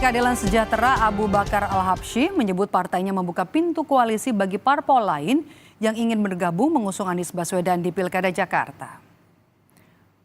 Keadilan Sejahtera Abu Bakar Al-Habsyi menyebut partainya membuka pintu koalisi bagi parpol lain yang ingin bergabung mengusung Anies Baswedan di Pilkada Jakarta.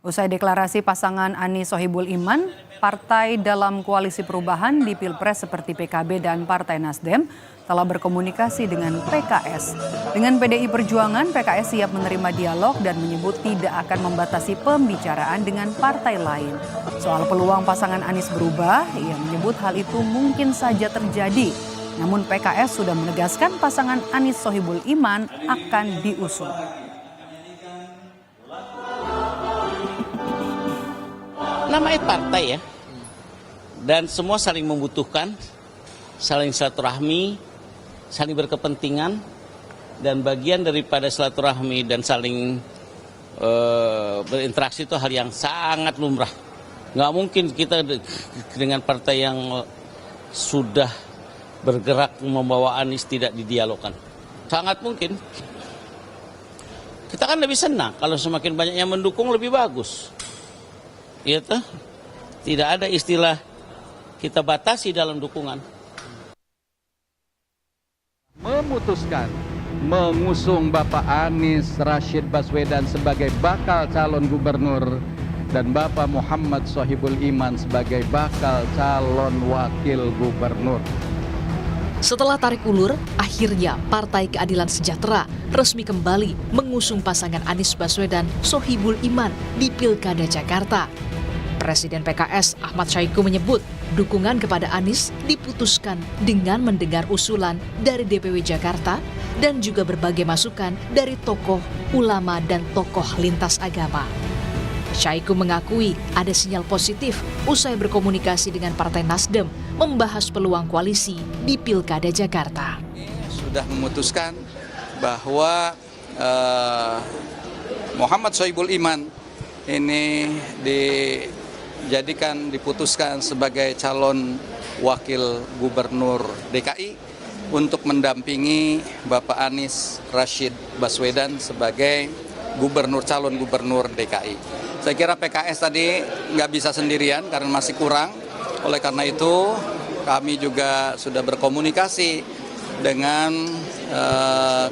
Usai deklarasi pasangan Anies Sohibul Iman, partai dalam koalisi perubahan di Pilpres seperti PKB dan Partai Nasdem telah berkomunikasi dengan PKS. Dengan PDI Perjuangan, PKS siap menerima dialog dan menyebut tidak akan membatasi pembicaraan dengan partai lain. Soal peluang pasangan Anies berubah, ia menyebut hal itu mungkin saja terjadi. Namun PKS sudah menegaskan pasangan Anies Sohibul Iman akan diusung. Namanya partai ya, dan semua saling membutuhkan, saling silaturahmi, saling berkepentingan, dan bagian daripada silaturahmi dan saling berinteraksi itu hal yang sangat lumrah. Nggak mungkin kita dengan partai yang sudah bergerak membawa Anies tidak didialogkan. Sangat mungkin. Kita kan lebih senang kalau semakin banyak yang mendukung, lebih bagus. Iya tuh, tidak ada istilah kita batasi dalam dukungan. Memutuskan mengusung Bapak Anies Rashid Baswedan sebagai bakal calon gubernur dan Bapak Muhammad Sohibul Iman sebagai bakal calon wakil gubernur. Setelah tarik ulur, akhirnya Partai Keadilan Sejahtera resmi kembali mengusung pasangan Anies Baswedan Sohibul Iman di Pilkada Jakarta. Presiden PKS Ahmad Syahiku menyebut dukungan kepada Anies diputuskan dengan mendengar usulan dari DPW Jakarta dan juga berbagai masukan dari tokoh, ulama, dan tokoh lintas agama. Syahiku mengakui ada sinyal positif usai berkomunikasi dengan Partai Nasdem membahas peluang koalisi di Pilkada Jakarta. Sudah memutuskan bahwa Muhammad Sohibul Iman ini diputuskan sebagai calon wakil gubernur DKI untuk mendampingi Bapak Anies Rashid Baswedan sebagai calon gubernur DKI. Saya kira PKS tadi nggak bisa sendirian karena masih kurang. Oleh karena itu kami juga sudah berkomunikasi dengan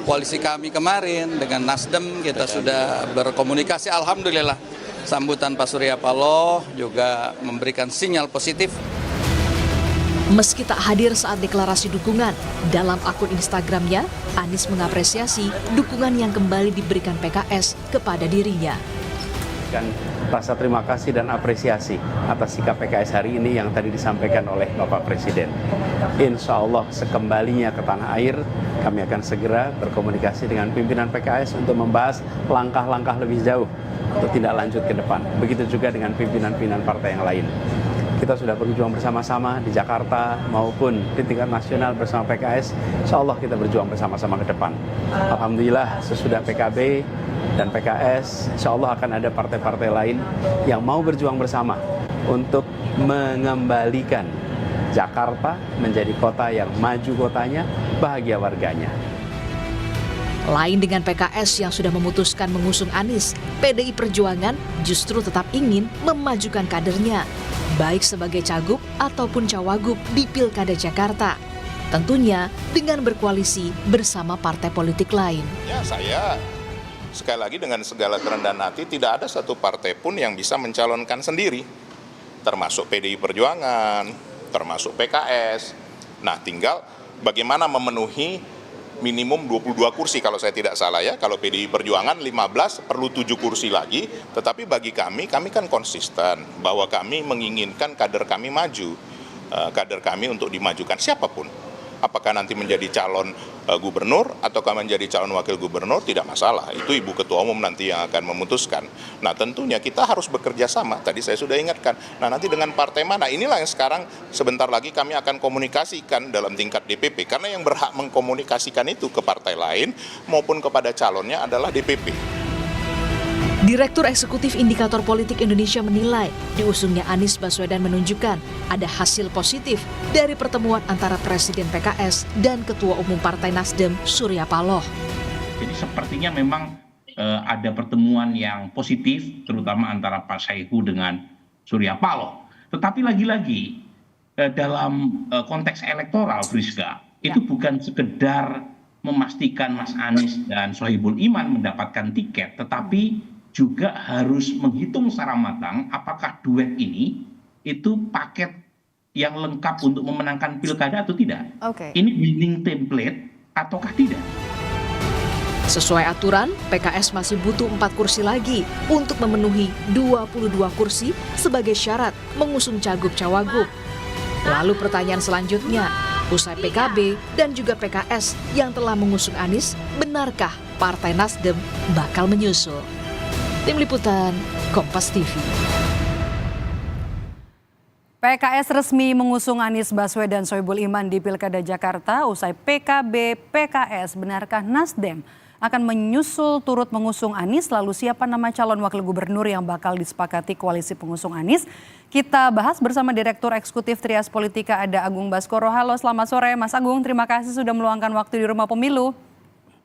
koalisi kami kemarin, dengan Nasdem kita sudah berkomunikasi. Alhamdulillah sambutan Pak Surya Paloh juga memberikan sinyal positif. Meski tak hadir saat deklarasi dukungan, dalam akun Instagramnya, Anies mengapresiasi dukungan yang kembali diberikan PKS kepada dirinya. Rasa terima kasih dan apresiasi atas sikap PKS hari ini yang tadi disampaikan oleh Bapak Presiden. Insya Allah sekembalinya ke tanah air, kami akan segera berkomunikasi dengan pimpinan PKS untuk membahas langkah-langkah lebih jauh untuk tindak lanjut ke depan. Begitu juga dengan pimpinan-pimpinan partai yang lain. Kita sudah berjuang bersama-sama di Jakarta maupun di tingkat nasional bersama PKS. Insya Allah kita berjuang bersama-sama ke depan. Alhamdulillah sesudah PKB dan PKS, insya Allah akan ada partai-partai lain yang mau berjuang bersama untuk mengembalikan Jakarta menjadi kota yang maju kotanya, bahagia warganya. Lain dengan PKS yang sudah memutuskan mengusung Anies, PDI Perjuangan justru tetap ingin memajukan kadernya, baik sebagai cagup ataupun cawagup di Pilkada Jakarta. Tentunya dengan berkoalisi bersama partai politik lain. Ya, saya sekali lagi dengan segala kerendahan hati tidak ada satu partai pun yang bisa mencalonkan sendiri, termasuk PDI Perjuangan, termasuk PKS. Nah, tinggal bagaimana memenuhi minimum 22 kursi kalau saya tidak salah ya. Kalau PDI Perjuangan 15 perlu 7 kursi lagi. Tetapi bagi kami kan konsisten bahwa kami menginginkan kader kami maju. Kader kami untuk dimajukan siapapun. Apakah nanti menjadi calon gubernur ataukah menjadi calon wakil gubernur tidak masalah. Itu Ibu Ketua Umum nanti yang akan memutuskan. Nah tentunya kita harus bekerja sama. Tadi saya sudah ingatkan. Nah nanti dengan partai mana? Inilah yang sekarang sebentar lagi kami akan komunikasikan dalam tingkat DPP. Karena yang berhak mengkomunikasikan itu ke partai lain maupun kepada calonnya adalah DPP. Direktur Eksekutif Indikator Politik Indonesia menilai diusungnya Anies Baswedan menunjukkan ada hasil positif dari pertemuan antara Presiden PKS dan Ketua Umum Partai Nasdem Surya Paloh. Jadi sepertinya memang ada pertemuan yang positif terutama antara Pak Syahiku dengan Surya Paloh. Tetapi lagi-lagi dalam konteks elektoral, Friska, itu bukan sekedar memastikan Mas Anies dan Sohibul Iman mendapatkan tiket, tetapi juga harus menghitung secara matang apakah duet ini itu paket yang lengkap untuk memenangkan pilkada atau tidak. Oke. Ini winning template ataukah tidak? Sesuai aturan, PKS masih butuh 4 kursi lagi untuk memenuhi 22 kursi sebagai syarat mengusung Cagup-Cawagup. Lalu pertanyaan selanjutnya, usai PKB dan juga PKS yang telah mengusung Anies, benarkah Partai Nasdem bakal menyusul? Tim Liputan, Kompas TV. PKS resmi mengusung Anies Baswedan Sohibul Iman di Pilkada Jakarta usai PKB PKS. Benarkah Nasdem akan menyusul turut mengusung Anies? Lalu siapa nama calon wakil gubernur yang bakal disepakati koalisi pengusung Anies? Kita bahas bersama Direktur Eksekutif Trias Politika ada Agung Baskoro. Halo, selamat sore Mas Agung. Terima kasih sudah meluangkan waktu di Rumah Pemilu.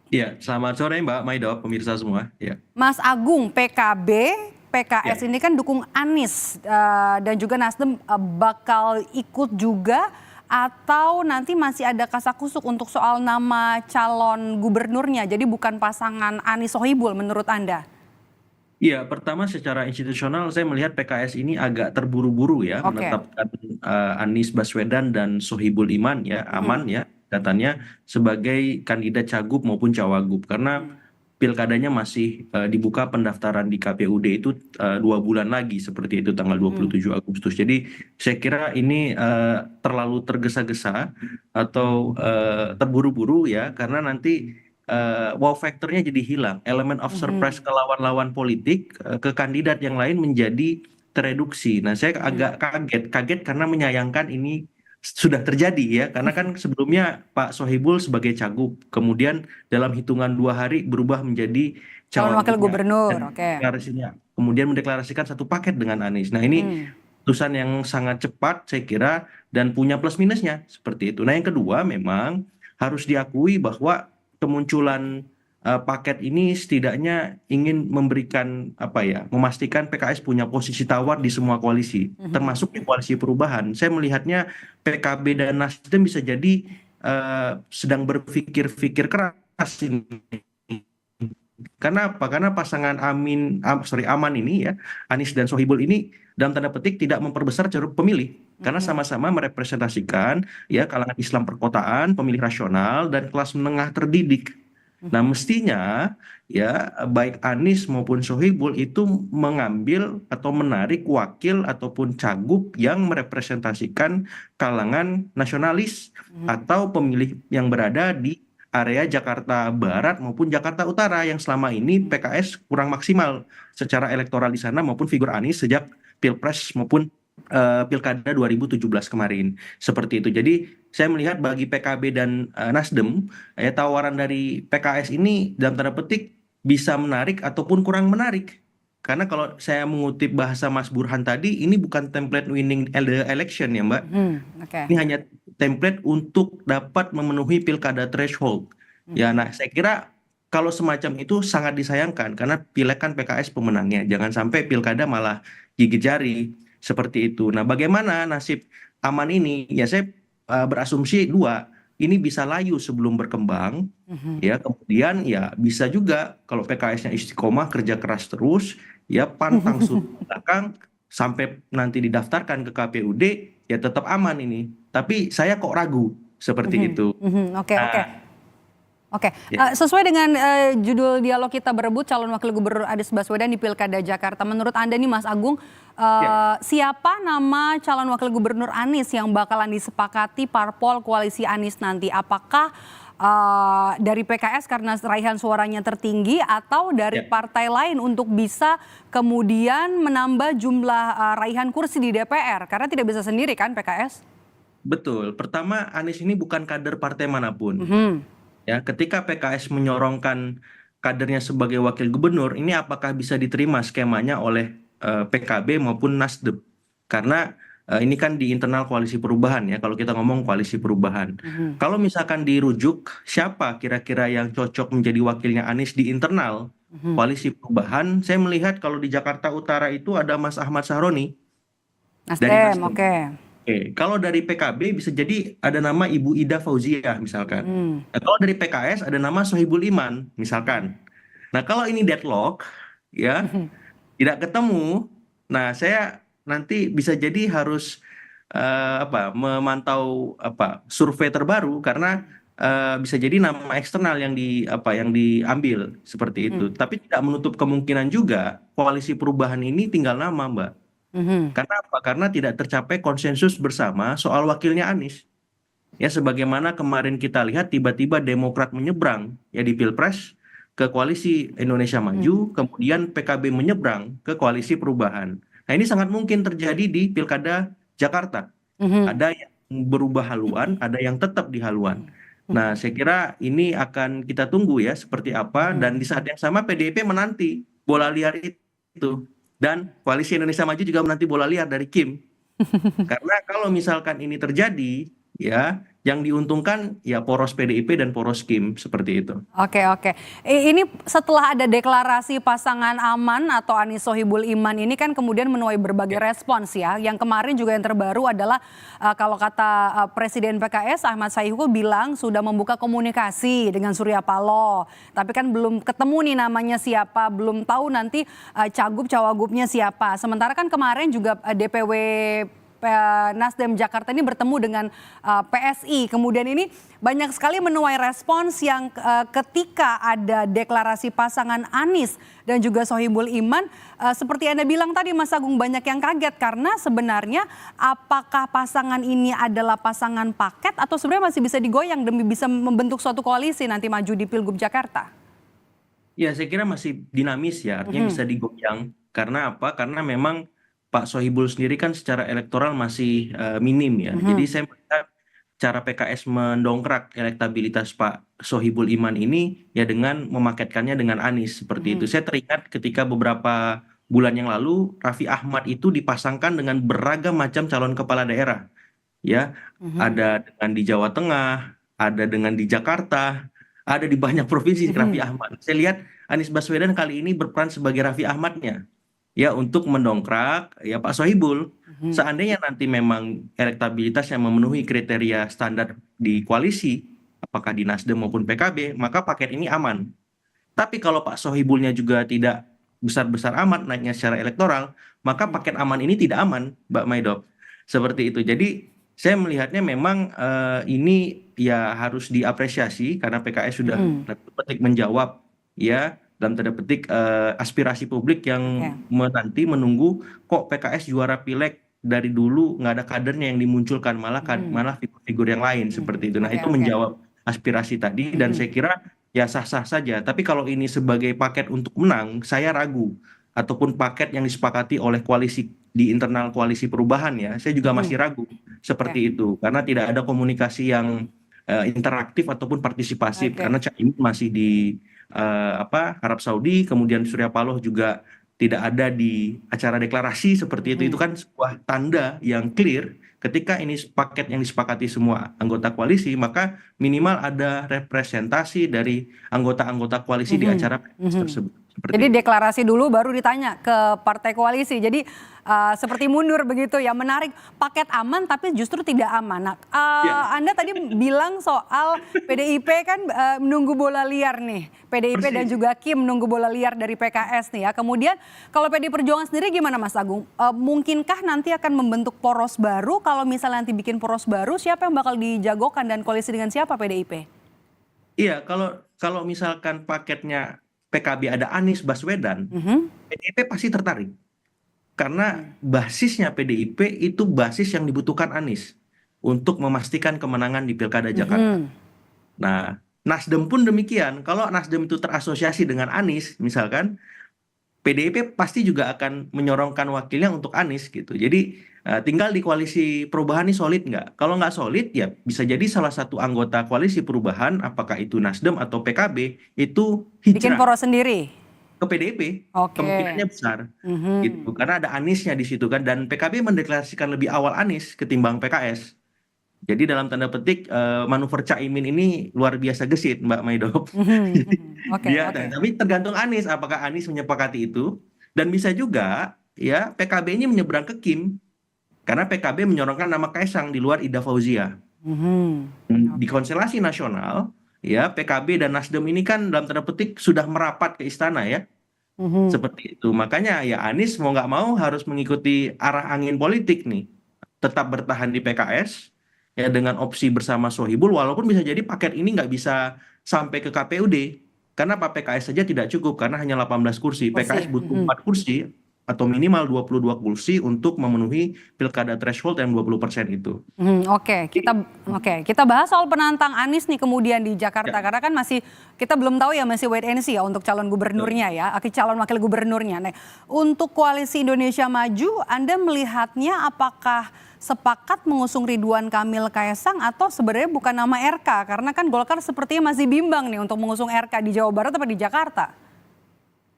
Iya, selamat sore Mbak Maido, pemirsa semua. Ya. Mas Agung, PKB, PKS ini kan dukung Anies dan juga Nasdem bakal ikut juga atau nanti masih ada kasakusuk untuk soal nama calon gubernurnya, jadi bukan pasangan Anies Sohibul menurut Anda? Iya, pertama secara institusional saya melihat PKS ini agak terburu-buru ya menetapkan Anies Baswedan dan Sohibul Iman ya, aman ya katanya sebagai kandidat Cagup maupun Cawagup karena pilkadanya masih dibuka pendaftaran di KPUD itu 2 bulan lagi seperti itu tanggal 27 Agustus. Jadi saya kira ini terlalu tergesa-gesa atau terburu-buru ya karena nanti wow factornya jadi hilang. Elemen of surprise ke lawan-lawan politik ke kandidat yang lain menjadi tereduksi. Nah saya agak kaget karena menyayangkan ini sudah terjadi ya karena kan sebelumnya Pak Sohibul sebagai Cagup kemudian dalam hitungan 2 hari berubah menjadi calon wakil gubernur. Kemudian mendeklarasikan satu paket dengan Anies. Nah ini keputusan yang sangat cepat saya kira dan punya plus minusnya seperti itu. Nah yang kedua memang harus diakui bahwa kemunculan paket ini setidaknya ingin memberikan memastikan PKS punya posisi tawar di semua koalisi, termasuk di koalisi perubahan. Saya melihatnya PKB dan Nasdem bisa jadi sedang berpikir keras ini. Karena apa? Karena pasangan Aman ini ya, Anies dan Sohibul ini dalam tanda petik tidak memperbesar ceruk pemilih. Karena sama-sama merepresentasikan ya kalangan Islam perkotaan, pemilih rasional dan kelas menengah terdidik. Nah mestinya ya baik Anies maupun Sohibul itu mengambil atau menarik wakil ataupun Cagup yang merepresentasikan kalangan nasionalis atau pemilih yang berada di area Jakarta Barat maupun Jakarta Utara yang selama ini PKS kurang maksimal secara elektoral di sana maupun figur Anies sejak Pilpres maupun Pilkada 2017 kemarin seperti itu. Jadi saya melihat bagi PKB dan Nasdem tawaran dari PKS ini dalam tanda petik bisa menarik ataupun kurang menarik. Karena kalau saya mengutip bahasa Mas Burhan tadi ini bukan template winning the election ya Mbak. Ini hanya template untuk dapat memenuhi pilkada threshold. Ya, nah saya kira kalau semacam itu sangat disayangkan karena pileg kan PKS pemenangnya. Jangan sampai pilkada malah gigit jari seperti itu. Nah, bagaimana nasib Aman ini? Ya saya berasumsi 2, ini bisa layu sebelum berkembang. Ya, kemudian ya bisa juga kalau PKS-nya istiqomah kerja keras terus, ya pantang surut belakang sampai nanti didaftarkan ke KPUD ya tetap aman ini. Tapi saya kok ragu seperti itu. Oke. Sesuai dengan judul dialog kita berebut calon wakil gubernur Anies Baswedan di Pilkada Jakarta. Menurut Anda nih Mas Agung, siapa nama calon wakil gubernur Anies yang bakalan disepakati parpol koalisi Anies nanti? Apakah dari PKS karena raihan suaranya tertinggi atau dari partai lain untuk bisa kemudian menambah jumlah raihan kursi di DPR? Karena tidak bisa sendiri kan PKS? Betul. Pertama Anies ini bukan kader partai manapun. Ya, ketika PKS menyorongkan kadernya sebagai wakil gubernur, ini apakah bisa diterima skemanya oleh PKB maupun Nasdem? Karena ini kan di internal koalisi perubahan ya, kalau kita ngomong koalisi perubahan. Kalau misalkan dirujuk, siapa kira-kira yang cocok menjadi wakilnya Anies di internal koalisi perubahan? Saya melihat kalau di Jakarta Utara itu ada Mas Ahmad Sahroni. Nasdem, oke. Oke, kalau dari PKB bisa jadi ada nama Ibu Ida Fauziah misalkan. Nah, kalau dari PKS ada nama Sohibul Iman misalkan. Nah, kalau ini deadlock ya tidak ketemu, nah saya nanti bisa jadi harus memantau survei terbaru karena bisa jadi nama eksternal yang diambil seperti itu. Tapi tidak menutup kemungkinan juga koalisi perubahan ini tinggal nama, Mbak. Karena apa? Karena tidak tercapai konsensus bersama soal wakilnya Anies. Ya, sebagaimana kemarin kita lihat tiba-tiba Demokrat menyeberang ya di Pilpres ke koalisi Indonesia Maju, kemudian PKB menyeberang ke koalisi perubahan. Nah, ini sangat mungkin terjadi di Pilkada Jakarta. Ada yang berubah haluan, ada yang tetap di haluan. Nah, saya kira ini akan kita tunggu ya seperti apa, dan di saat yang sama PDIP menanti bola liar itu. Dan koalisi Indonesia Maju juga menanti bola liar dari Kim. Karena kalau misalkan ini terjadi, ya yang diuntungkan ya poros PDIP dan poros Kim seperti itu. Oke. Ini setelah ada deklarasi pasangan aman atau Anies Sohibul Iman ini kan kemudian menuai berbagai respons ya. Yang kemarin juga yang terbaru adalah kalau kata Presiden PKS Ahmad Saihu bilang sudah membuka komunikasi dengan Surya Paloh. Tapi kan belum ketemu nih namanya siapa, belum tahu nanti cagup cawagupnya siapa. Sementara kan kemarin juga DPW Nasdem Jakarta ini bertemu dengan PSI. Kemudian ini banyak sekali menuai respons yang ketika ada deklarasi pasangan Anies dan juga Sohibul Iman, seperti Anda bilang tadi Mas Agung, banyak yang kaget karena sebenarnya apakah pasangan ini adalah pasangan paket atau sebenarnya masih bisa digoyang demi bisa membentuk suatu koalisi nanti maju di Pilgub Jakarta? Ya, saya kira masih dinamis ya, artinya bisa digoyang. Karena apa? Karena memang Pak Sohibul sendiri kan secara elektoral masih minim ya. Jadi saya melihat cara PKS mendongkrak elektabilitas Pak Sohibul Iman ini ya dengan memaketkannya dengan Anies seperti itu. Saya teringat ketika beberapa bulan yang lalu Raffi Ahmad itu dipasangkan dengan beragam macam calon kepala daerah. Ya, ada dengan di Jawa Tengah, ada dengan di Jakarta, ada di banyak provinsi Raffi Ahmad. Saya lihat Anies Baswedan kali ini berperan sebagai Raffi Ahmadnya. Ya, untuk mendongkrak ya Pak Sohibul. Seandainya nanti memang elektabilitas yang memenuhi kriteria standar di koalisi, apakah di Nasdem maupun PKB, maka paket ini aman. Tapi kalau Pak Sohibulnya juga tidak besar-besar amat naiknya secara elektoral, maka paket aman ini tidak aman, Mbak Maido. Seperti itu. Jadi saya melihatnya memang ini ya harus diapresiasi karena PKS sudah petik menjawab ya dalam tanda petik aspirasi publik yang menanti menunggu kok PKS juara pileg dari dulu nggak ada kadernya yang dimunculkan, malah figur-figur yang lain seperti itu. Nah, itu menjawab aspirasi tadi dan saya kira ya sah-sah saja. Tapi kalau ini sebagai paket untuk menang, saya ragu. Ataupun paket yang disepakati oleh koalisi di internal koalisi perubahan ya, saya juga masih ragu seperti itu karena tidak ada komunikasi yang interaktif ataupun partisipasif karena Caimin masih di Arab Saudi, kemudian Surya Paloh juga tidak ada di acara deklarasi seperti itu kan sebuah tanda yang clear ketika ini paket yang disepakati semua anggota koalisi, maka minimal ada representasi dari anggota-anggota koalisi di acara tersebut. Jadi deklarasi dulu baru ditanya ke partai koalisi. Jadi seperti mundur begitu ya. Menarik, paket aman tapi justru tidak aman. Nah, Anda tadi bilang soal PDIP kan menunggu bola liar nih. PDIP dan juga Kim menunggu bola liar dari PKS nih ya. Kemudian kalau PD Perjuangan sendiri gimana Mas Agung? Mungkinkah nanti akan membentuk poros baru? Kalau misalnya nanti bikin poros baru, siapa yang bakal dijagokan dan koalisi dengan siapa PDIP? Iya, kalau misalkan paketnya PKB ada Anies Baswedan, PDIP pasti tertarik. Karena basisnya PDIP itu basis yang dibutuhkan Anies untuk memastikan kemenangan di Pilkada Jakarta. Nah, Nasdem pun demikian. Kalau Nasdem itu terasosiasi dengan Anies, misalkan, PDIP pasti juga akan menyorongkan wakilnya untuk Anies gitu. Jadi tinggal di koalisi perubahan ini solid nggak? Kalau nggak solid ya bisa jadi salah satu anggota koalisi perubahan, apakah itu Nasdem atau PKB, itu bikin hijrah poros sendiri ke PDIP. Kemungkinannya besar gitu. Karena ada Aniesnya di situ kan, dan PKB mendeklarasikan lebih awal Anies ketimbang PKS. Jadi dalam tanda petik manuver Caimin ini luar biasa gesit, Mbak Maido. Tapi tergantung Anies, apakah Anies menyepakati itu, dan bisa juga ya PKB-nya menyeberang ke Kim. Karena PKB menyorongkan nama Kaisang di luar Ida Fauzia. Di konstelasi nasional, ya PKB dan Nasdem ini kan dalam tanda petik sudah merapat ke istana ya. Seperti itu. Makanya ya Anies mau nggak mau harus mengikuti arah angin politik nih. Tetap bertahan di PKS ya dengan opsi bersama Sohibul, walaupun bisa jadi paket ini nggak bisa sampai ke KPUD. Karena Pak PKS saja tidak cukup karena hanya 18 kursi. PKS butuh 4 kursi atau minimal 22 kursi untuk memenuhi pilkada threshold yang 20% itu. Oke, kita bahas soal penantang Anies nih kemudian di Jakarta karena kan masih kita belum tahu ya, masih wait and see ya untuk calon gubernurnya ya, calon wakil gubernurnya. Nah, untuk koalisi Indonesia Maju, Anda melihatnya apakah sepakat mengusung Ridwan Kamil Kaisang atau sebenarnya bukan nama RK? Karena kan Golkar sepertinya masih bimbang nih untuk mengusung RK di Jawa Barat atau di Jakarta.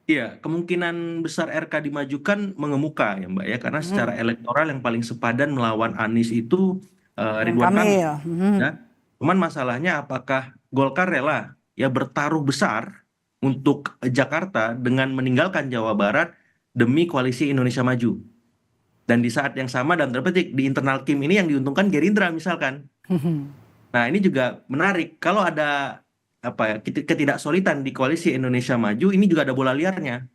Iya, kemungkinan besar RK dimajukan mengemuka ya Mbak ya, karena secara elektoral yang paling sepadan melawan Anies itu Ridwan Kamil. Ya. Cuman masalahnya apakah Golkar rela ya bertaruh besar untuk Jakarta dengan meninggalkan Jawa Barat demi koalisi Indonesia Maju. Dan di saat yang sama dan terpetik di internal Kim ini yang diuntungkan Gerindra misalkan. Nah ini juga menarik kalau ada ketidaksolidan di koalisi Indonesia Maju, ini juga ada bola liarnya.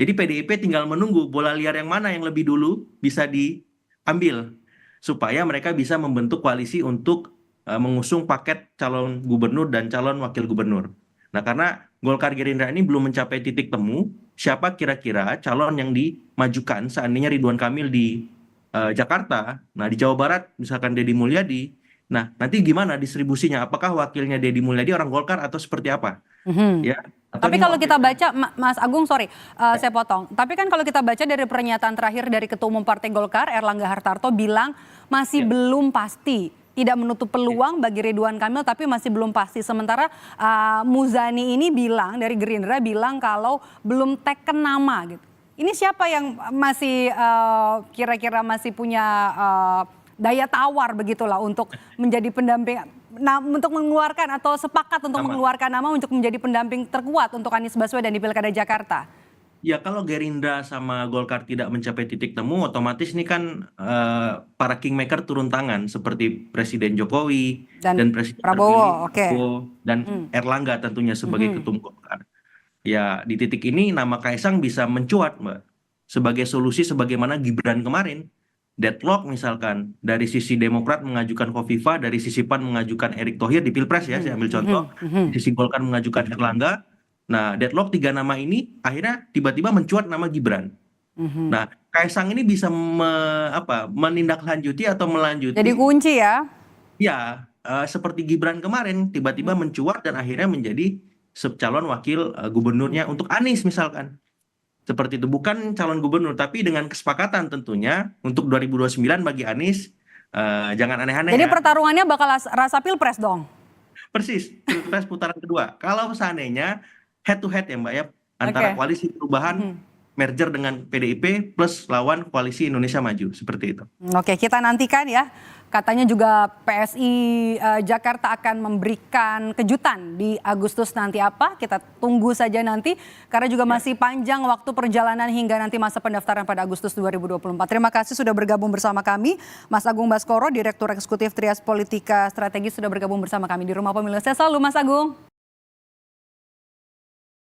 Jadi PDIP tinggal menunggu bola liar yang mana yang lebih dulu bisa diambil supaya mereka bisa membentuk koalisi untuk mengusung paket calon gubernur dan calon wakil gubernur. Nah karena Golkar Gerindra ini belum mencapai titik temu, siapa kira-kira calon yang dimajukan seandainya Ridwan Kamil di Jakarta, nah di Jawa Barat misalkan Deddy Mulyadi. Nah, nanti gimana distribusinya? Apakah wakilnya Deddy Mulyadi orang Golkar atau seperti apa? Ya. Tapi kalau kita baca, Mas Agung, saya potong. Tapi kan kalau kita baca dari pernyataan terakhir dari Ketua Umum Partai Golkar, Erlangga Hartarto bilang masih belum pasti. Tidak menutup peluang bagi Ridwan Kamil, tapi masih belum pasti. Sementara Muzani ini bilang, dari Gerindra bilang kalau belum teken nama gitu. Ini siapa yang masih kira-kira masih punya daya tawar begitulah untuk menjadi pendamping, untuk mengeluarkan atau sepakat untuk mengeluarkan nama untuk menjadi pendamping terkuat untuk Anies Baswedan di Pilkada Jakarta? Ya kalau Gerindra sama Golkar tidak mencapai titik temu, otomatis ini kan para kingmaker turun tangan seperti Presiden Jokowi dan Presiden Prabowo, dan Erlangga tentunya sebagai ketum Golkar. Ya di titik ini nama Kaisang bisa mencuat Mbak sebagai solusi sebagaimana Gibran kemarin. Deadlock misalkan dari sisi Demokrat mengajukan Khofifah, dari sisi PAN mengajukan Erick Thohir di Pilpres ya, saya ambil contoh, sisi Golkar mengajukan Erlangga. Nah deadlock 3 nama ini akhirnya tiba-tiba mencuat nama Gibran. Nah Kaisang ini bisa menindaklanjuti atau melanjuti. Jadi kunci ya? Ya seperti Gibran kemarin tiba-tiba mencuat dan akhirnya menjadi calon wakil gubernurnya untuk Anies misalkan. Seperti itu, bukan calon gubernur, tapi dengan kesepakatan tentunya untuk 2029 bagi Anies, jangan aneh-aneh. Jadi pertarungannya bakal rasa Pilpres dong? Persis, Pilpres putaran kedua. Kalau seandainya head to head ya Mbak ya, antara koalisi perubahan, merger dengan PDIP plus lawan koalisi Indonesia Maju, seperti itu. Oke, kita nantikan ya. Katanya juga PSI Jakarta akan memberikan kejutan di Agustus nanti apa. Kita tunggu saja nanti karena juga masih panjang waktu perjalanan hingga nanti masa pendaftaran pada Agustus 2024. Terima kasih sudah bergabung bersama kami. Mas Agung Baskoro, Direktur Eksekutif Trias Politika Strategi sudah bergabung bersama kami di Rumah Pemilu. Saya selalu Mas Agung.